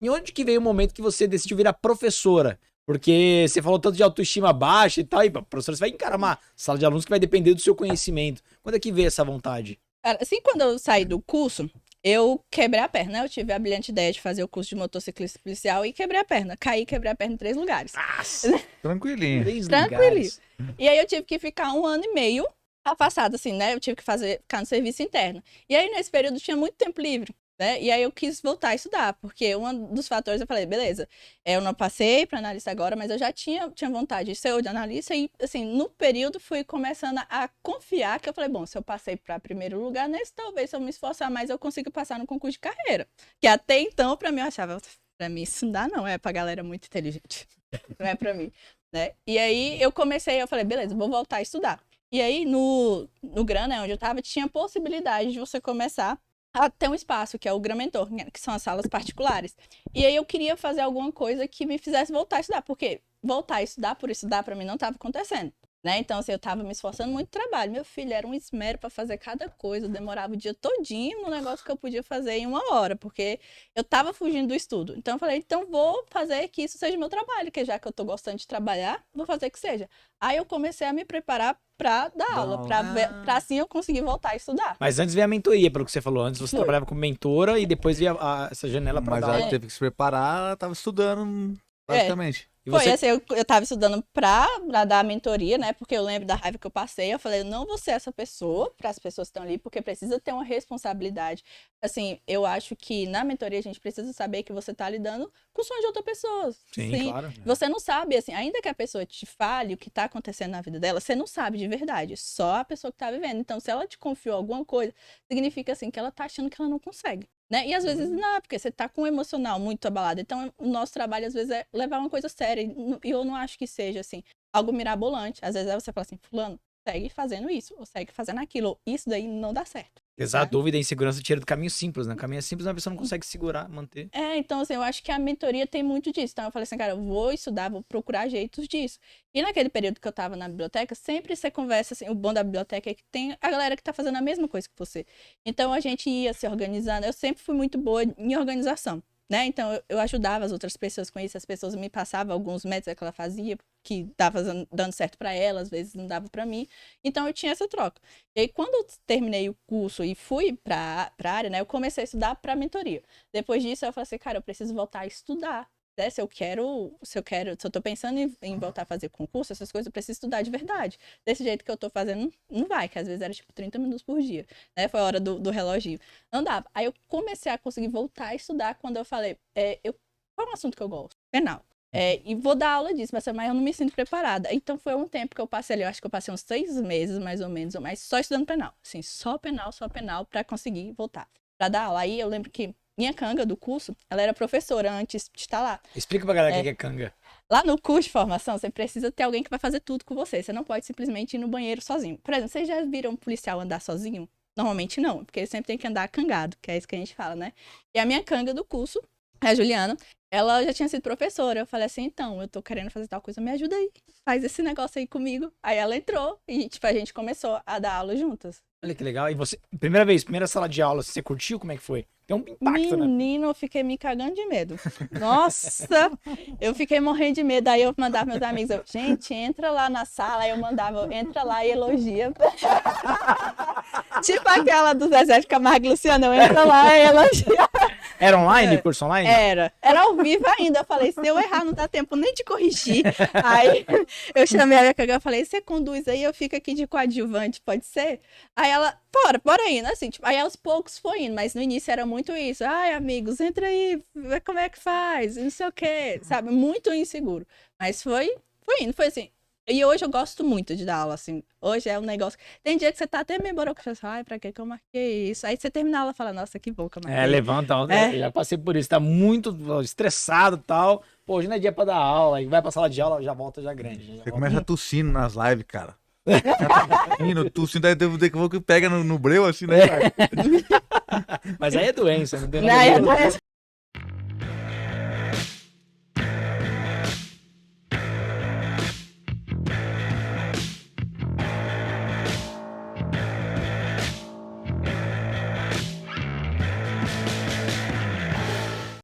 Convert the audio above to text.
E onde que veio o momento que você decidiu virar professora? Porque você falou tanto de autoestima baixa e tal, e professora, você vai encarar uma sala de alunos que vai depender do seu conhecimento. Quando é que veio essa vontade? Cara, assim, quando eu saí do curso, eu quebrei a perna, né? Eu tive a brilhante ideia de fazer o curso de motociclista policial e quebrei a perna. Caí e quebrei a perna em 3 lugares. Nossa, Tranquilinho. 3 Tranquilinho. lugares. E aí eu tive que ficar 1 ano e meio afastada, assim, né? Eu tive que ficar no serviço interno. E aí, nesse período, tinha muito tempo livre, né? E aí eu quis voltar a estudar, porque um dos fatores eu falei, beleza, eu não passei para analista agora, mas eu já tinha vontade de ser de analista e, assim, no período fui começando a confiar que eu falei, bom, se eu passei para primeiro lugar nesse, talvez se eu me esforçar mais eu consiga passar no concurso de carreira. Que até então, para mim, eu achava, para mim isso não dá não, é pra galera muito inteligente, não é para mim, né? E aí eu falei, beleza, vou voltar a estudar. E aí, no GRAN, né, onde eu tava, tinha possibilidade de você começar a ter um espaço, que é o GRAN Mentor, né, que são as salas particulares. E aí eu queria fazer alguma coisa que me fizesse voltar a estudar, porque voltar a estudar por estudar pra mim não tava acontecendo, né? Então, assim, eu tava me esforçando muito trabalho. Meu filho, era um esmero pra fazer cada coisa, eu demorava o dia todinho no negócio que eu podia fazer em 1 hora, porque eu tava fugindo do estudo. Então, eu falei, então vou fazer que isso seja meu trabalho, que já que eu tô gostando de trabalhar, vou fazer que seja. Aí eu comecei a me preparar pra dar aula, pra assim eu conseguir voltar a estudar. Mas antes veio a mentoria, pelo que você falou. Antes você trabalhava como mentora e depois veio essa janela pra Mas dar ela aula. teve que se preparar, ela tava estudando, basicamente. E Foi você... assim, eu tava estudando pra dar a mentoria, né? Porque eu lembro da raiva que eu passei. Eu falei, eu não vou ser essa pessoa para as pessoas que estão ali, porque precisa ter uma responsabilidade. Assim, eu acho que na mentoria a gente precisa saber que você tá lidando com o sonho de outra pessoa. Sim, claro. Você não sabe, assim, ainda que a pessoa te fale o que tá acontecendo na vida dela, você não sabe de verdade. Só a pessoa que tá vivendo. Então, se ela te confiou alguma coisa, significa, assim, que ela tá achando que ela não consegue. Né? E às vezes não, porque você tá com o emocional muito abalado. Então, o nosso trabalho, às vezes, é levar uma coisa séria. E eu não acho que seja, assim, algo mirabolante. Às vezes, você fala assim, fulano, segue fazendo isso, ou segue fazendo aquilo. Ou isso daí não dá certo. Exato, né? Dúvida e insegurança tira do caminho simples, né? O caminho é simples, a pessoa não consegue segurar, manter. Então, assim, eu acho que a mentoria tem muito disso. Então, eu falei assim, cara, eu vou estudar, vou procurar jeitos disso. E naquele período que eu tava na biblioteca, sempre você conversa, assim, o bom da biblioteca é que tem a galera que tá fazendo a mesma coisa que você. Então, a gente ia se organizando. Eu sempre fui muito boa em organização, né? Então, eu ajudava as outras pessoas com isso. As pessoas me passavam alguns métodos que ela fazia, que tava dando certo para ela, às vezes não dava para mim. Então, eu tinha essa troca. E aí, quando eu terminei o curso e fui pra área, né? Eu comecei a estudar para mentoria. Depois disso, eu falei assim, cara, eu preciso voltar a estudar. Né? Se eu tô pensando em voltar a fazer concurso, essas coisas, eu preciso estudar de verdade. Desse jeito que eu tô fazendo, não vai, que às vezes era tipo 30 minutos por dia, né? Foi a hora do reloginho. Não dava. Aí eu comecei a conseguir voltar a estudar quando eu falei, qual é um assunto que eu gosto? Penal. E vou dar aula disso, mas eu não me sinto preparada. Então foi um tempo que eu passei ali, eu acho que eu passei uns 6 meses, mais ou menos, ou mais, só estudando penal. Assim, só penal, pra conseguir voltar. Pra dar aula. Aí eu lembro que minha canga do curso, ela era professora antes de estar lá. Explica pra galera o que é canga. Lá no curso de formação, você precisa ter alguém que vai fazer tudo com você. Você não pode simplesmente ir no banheiro sozinho. Por exemplo, vocês já viram um policial andar sozinho? Normalmente não, porque ele sempre tem que andar cangado, que é isso que a gente fala, né? E a minha canga do curso, a Juliana, ela já tinha sido professora. Eu falei assim, então, eu tô querendo fazer tal coisa, me ajuda aí. Faz esse negócio aí comigo. Aí ela entrou e, tipo, a gente começou a dar aula juntas. Olha que legal. E você, primeira sala de aula, você curtiu? Como é que foi? Tem um impacto, né? Menino, eu fiquei me cagando de medo. Nossa, eu fiquei morrendo de medo. Aí eu mandava meus amigos, gente, entra lá na sala. Aí eu mandava, entra lá e elogia. Tipo aquela do Zezé de Camargo e Luciano, entra lá e elogia. Era online, curso online? Era ao vivo ainda. Eu falei, se eu errar, não dá tempo nem de corrigir. Aí eu chamei a minha cagã e falei, você conduz aí, eu fico aqui de coadjuvante, pode ser? Aí ela, bora indo, assim, tipo, aí aos poucos foi indo, mas no início era muito isso, ai, amigos, entra aí, vê como é que faz, não sei o quê, sabe, muito inseguro, mas foi indo, foi assim, e hoje eu gosto muito de dar aula, assim, hoje é um negócio, tem dia que você tá até meio borocochô, ai, pra que eu marquei isso, aí você termina a aula e fala, nossa, que bom que eu marquei. Levanta, eu já passei por isso, tá muito estressado e tal, pô, hoje não é dia pra dar aula, aí vai pra sala de aula, já volta já grande. Você começa tossindo nas lives, cara. Tossindo, aí daqui a pouco pega no breu, assim, né, cara? Mas aí é doença, não tem Não, é doença.